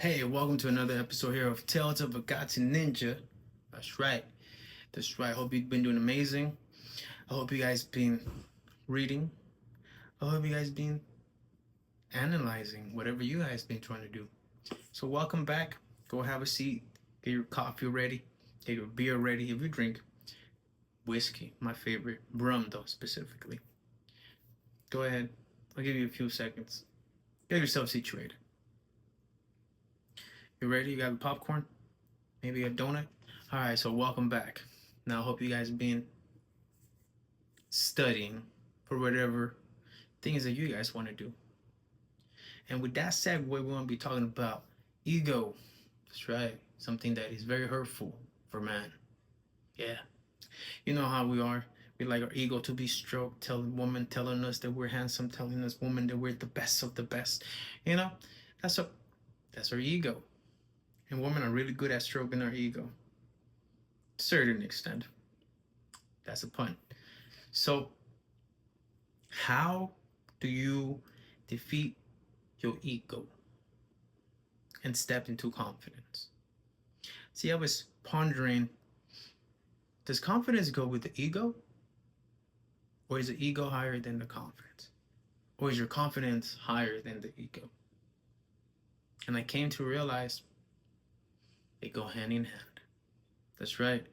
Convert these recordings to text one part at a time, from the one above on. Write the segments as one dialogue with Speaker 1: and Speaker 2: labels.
Speaker 1: Hey, welcome to another episode here of Tales of a Gachi Ninja. That's right. That's right. Hope you've been doing amazing. I hope you guys been reading. I hope you guys been analyzing whatever you guys been trying to do. So welcome back. Go have a seat. Get your coffee ready. Get your beer ready. If you drink whiskey, my favorite, rum though specifically. Go ahead. I'll give you a few seconds. Get yourself situated. You ready? You got popcorn? Maybe a donut? Alright, so welcome back. Now I hope you guys been studying for whatever things that you guys want to do. And with that segue, we want to be talking about ego. That's right. Something that is very hurtful for man. Yeah. You know how we are. We like our ego to be stroked, telling women telling us that we're handsome, telling us women that we're the best of the best. You know, that's a that's our ego. And women are really good at stroking our ego. To a certain extent. That's a pun. So how do you defeat your ego and step into confidence? See, I was pondering, does confidence go with the ego? Or is the ego higher than the confidence? Or is your confidence higher than the ego? And I came to realize they go hand in hand. That's right.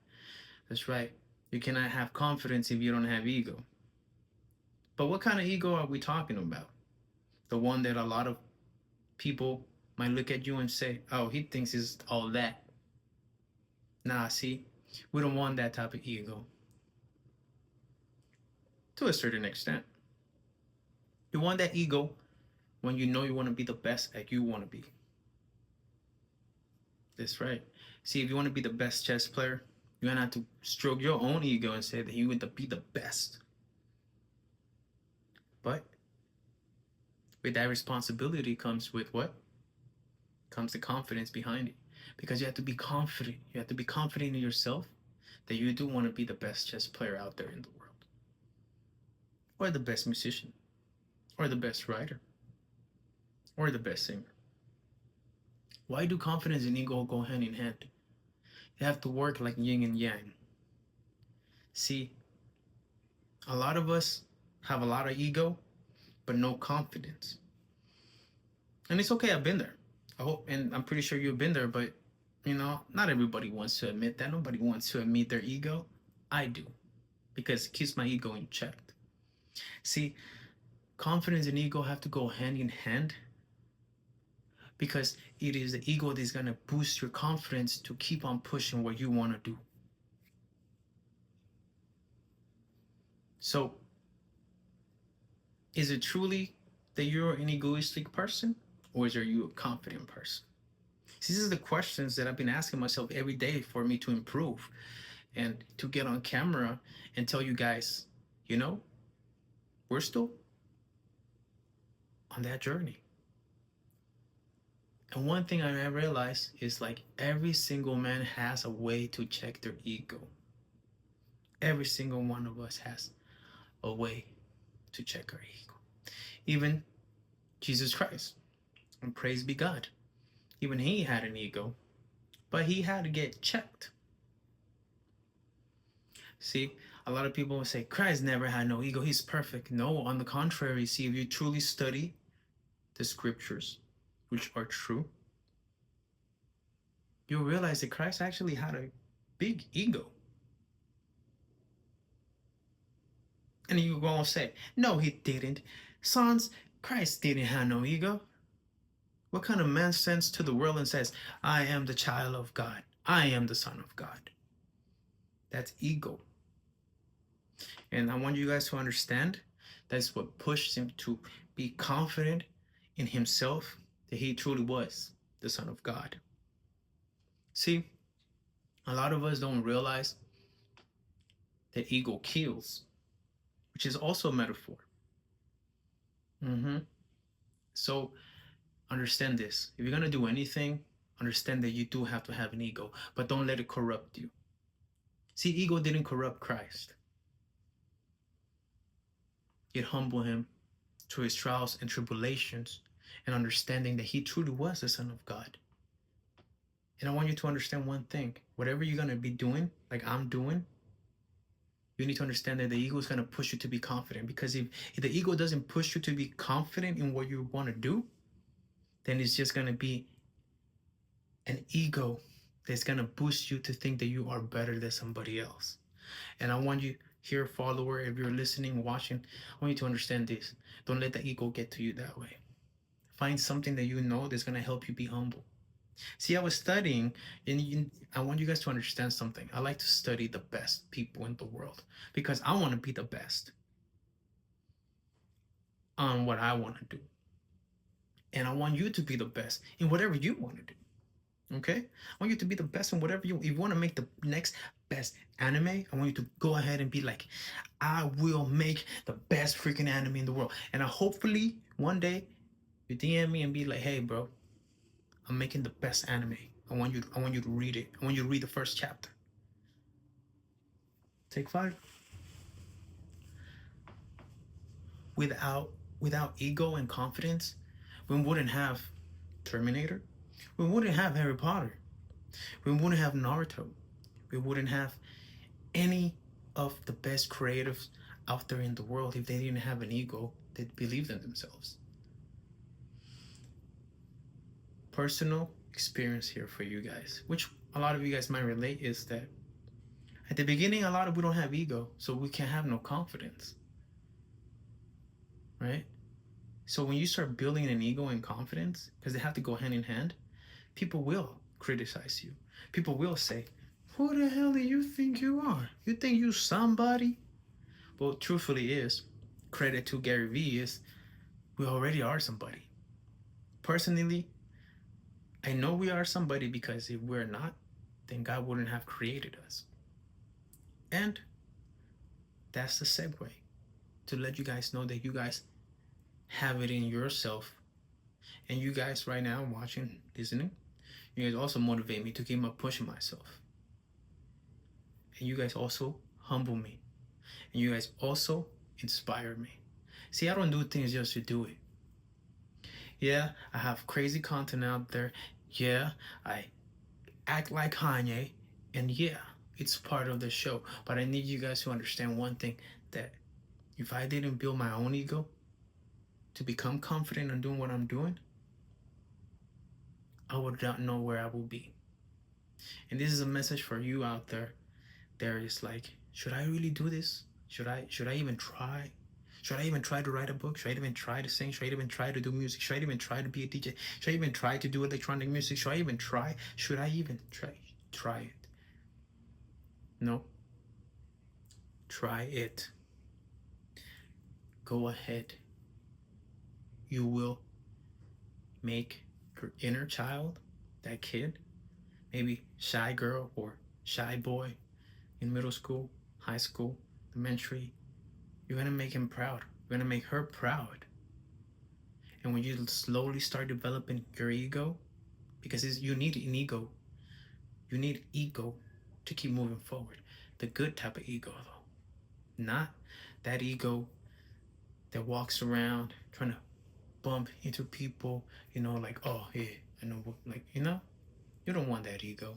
Speaker 1: That's right. You cannot have confidence if you don't have ego. But what kind of ego are we talking about? The one that a lot of people might look at you and say, oh, he thinks he's all that. Nah, see, we don't want that type of ego. To a certain extent. You want that ego when you know you want to be the best at you want to be. That's right. See, if you want to be the best chess player, you're gonna have to stroke your own ego and say that you want to be the best. But with that responsibility comes with what? Comes the confidence behind it. Because you have to be confident. You have to be confident in yourself that you do want to be the best chess player out there in the world. Or the best musician. Or the best writer. Or the best singer. Why do confidence and ego go hand in hand? They have to work like yin and yang. See, a lot of us have a lot of ego, but no confidence. And it's okay, I've been there. I hope, and I'm pretty sure you've been there, but not everybody wants to admit that. Nobody wants to admit their ego. I do, because it keeps my ego in check. See, confidence and ego have to go hand in hand because it is the ego that is going to boost your confidence to keep on pushing what you want to do. So, is it truly that you're an egoistic person, or are you a confident person? See, these are the questions that I've been asking myself every day for me to improve and to get on camera and tell you guys, we're still on that journey. And one thing I realized is like every single man has a way to check their ego. Every single one of us has a way to check our ego. Even Jesus Christ, and praise be God, even he had an ego, but he had to get checked. See, a lot of people will say Christ never had no ego, he's perfect. No, on the contrary, see, if you truly study the scriptures, which are true, you'll realize that Christ actually had a big ego. And you go and say, no, he didn't. Sons, Christ didn't have no ego. What kind of man stands to the world and says, I am the child of God. I am the son of God. That's ego. And I want you guys to understand that's what pushed him to be confident in himself that he truly was the son of God. See, a lot of us don't realize that ego kills, which is also a metaphor. So understand this. If you're going to do anything, understand that you do have to have an ego, but don't let it corrupt you. See, ego didn't corrupt Christ. It humbled him through his trials and tribulations and understanding that he truly was the Son of God. And I want you to understand one thing. Whatever you're going to be doing, like I'm doing, you need to understand that the ego is going to push you to be confident. Because if the ego doesn't push you to be confident in what you want to do, then it's just going to be an ego that's going to boost you to think that you are better than somebody else. And I want you here, follower, if you're listening, watching, I want you to understand this. Don't let the ego get to you that way. Find something that you know that's going to help you be humble. See, I was studying, and I want you guys to understand something. I like to study the best people in the world because I want to be the best on what I want to do. And I want you to be the best in whatever you want to do. Okay? I want you to be the best in whatever if you want to make the next best anime, I want you to go ahead and be like, I will make the best freaking anime in the world. And I hopefully one day you DM me and be like, hey bro, I'm making the best anime. I want you to read it. I want you to read the first chapter. Take 5. Without ego and confidence, we wouldn't have Terminator. We wouldn't have Harry Potter. We wouldn't have Naruto. We wouldn't have any of the best creatives out there in the world if they didn't have an ego that believed in themselves. Personal experience here for you guys, which a lot of you guys might relate, is that at the beginning, a lot of we don't have ego, so we can't have no confidence, right? So when you start building an ego and confidence, because they have to go hand in hand, people will criticize you. People will say, who the hell do you think you are? You think you somebody? Well, truthfully is, credit to Gary Vee, is we already are somebody. Personally, I know we are somebody because if we're not, then God wouldn't have created us. And that's the segue to let you guys know that you guys have it in yourself. And you guys right now watching, listening, you guys also motivate me to keep on pushing myself. And you guys also humble me. And you guys also inspire me. See, I don't do things just to do it. Yeah, I have crazy content out there. Yeah, I act like Kanye. And yeah, it's part of the show. But I need you guys to understand one thing, that if I didn't build my own ego to become confident in doing what I'm doing, I would not know where I would be. And this is a message for you out there. There is like, should I really do this? Should I even try? Should I even try to write a book? Should I even try to sing? Should I even try to do music? Should I even try to be a DJ? Should I even try to do electronic music? Should I even try? Should I even try it? No. Try it. Go ahead. You will make your inner child, that kid, maybe shy girl or shy boy in middle school, high school, elementary, you're gonna make him proud. You're gonna make her proud. And when you slowly start developing your ego, because you need an ego, you need ego to keep moving forward. The good type of ego, though, not that ego that walks around trying to bump into people, like, oh, yeah, I know, like, you don't want that ego.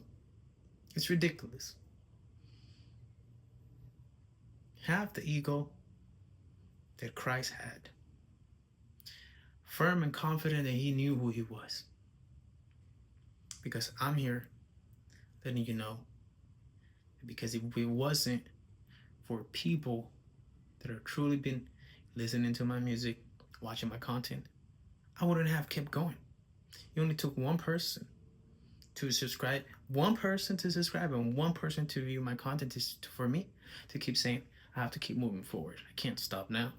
Speaker 1: It's ridiculous. Have the ego that Christ had. Firm and confident that he knew who he was. Because I'm here letting you know, because if it wasn't for people that have truly been listening to my music, watching my content, I wouldn't have kept going. It only took one person to subscribe, and one person to view my content for me to keep saying, I have to keep moving forward. I can't stop now.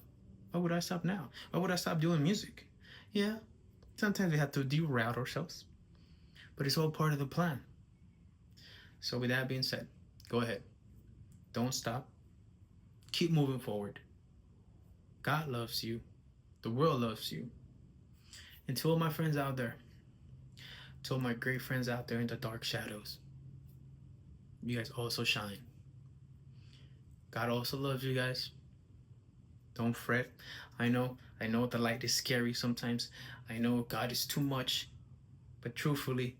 Speaker 1: Why would I stop now? Why would I stop doing music? Yeah, sometimes we have to deroute ourselves, but it's all part of the plan. So with that being said, go ahead. Don't stop. Keep moving forward. God loves you. The world loves you. And to all my friends out there, to all my great friends out there in the dark shadows, you guys also shine. God also loves you guys. Don't fret. I know the light is scary sometimes. I know God is too much. But truthfully,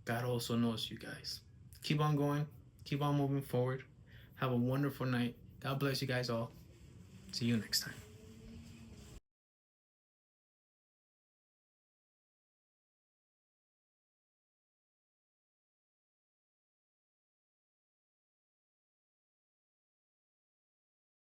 Speaker 1: God also knows you guys. Keep on going. Keep on moving forward. Have a wonderful night. God bless you guys all. See you next time.